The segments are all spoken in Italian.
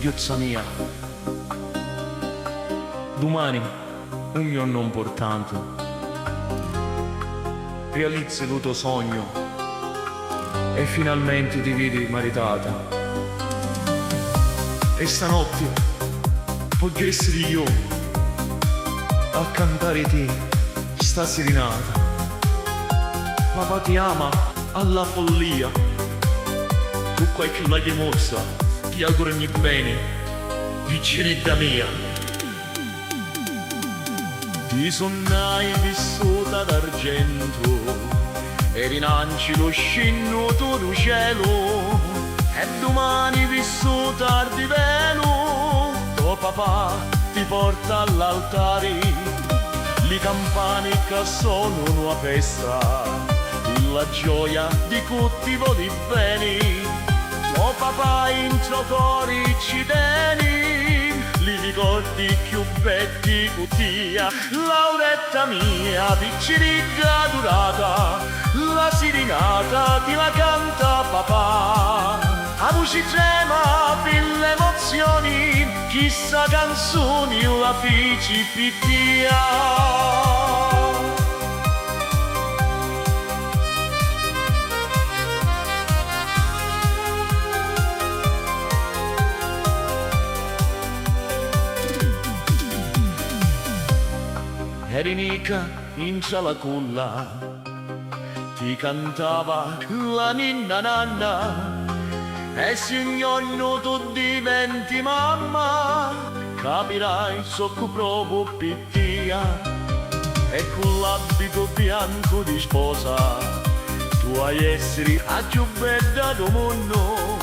schiozza mia. Domani, un giorno importante, realizzi il tuo sogno e finalmente ti vedi maritata. E stanotte voglio essere io a cantare te sta serenata. Papà ti ama alla follia, tu qualche lagrimozza ti augurami bene, vicinetta mia. Ti sonnai vissuta d'argento e rinanci lo scennuto do cielo, e domani vissuta di velo, tuo papà ti porta all'altare, le campane che sono una festa, la gioia di coltivo di beni. Tuo papà in tuo cuore ci tieni, li ricordi più belli cutia. Lauretta mia, piccirica durata, la sirinata ti la canta papà. A voce trema per le emozioni, chissà canzoni la feci pittia. Eri mica in la culla, ti cantava la ninna nanna, e se un giorno tu diventi mamma, capirai so che proprio pittia, e con l'abito bianco di sposa, tu hai essere a più bella del mondo,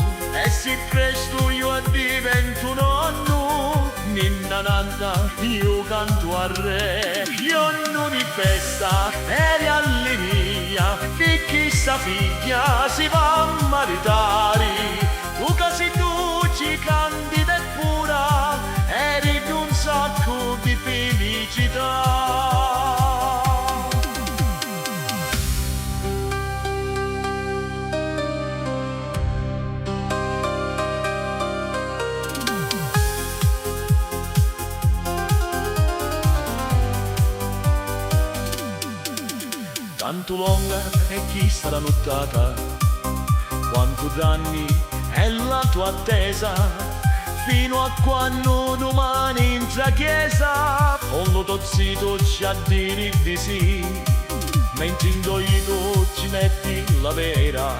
e se presto io divento nonno, ninna nanna, io canto al re. Giorno di festa e di allegria, che chissà figlia si va a maritare. Tu che sei dolce, candida e pura, eri di un sacco di felicità. Tanto lunga è chissà la nottata, quanto danni è la tua attesa, fino a quando domani in chiesa, con lo tozzito ci a dire di sì, mentre in doito ci metti la vera,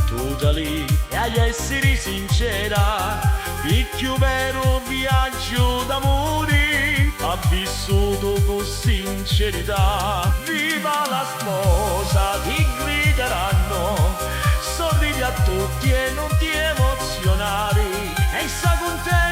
tutta lì e agli esseri sincera, il più vero viaggio d'amore, ha vissuto con sincerità. Viva la sposa, ti grideranno, sorridi a tutti e non ti emozionare, e sta con te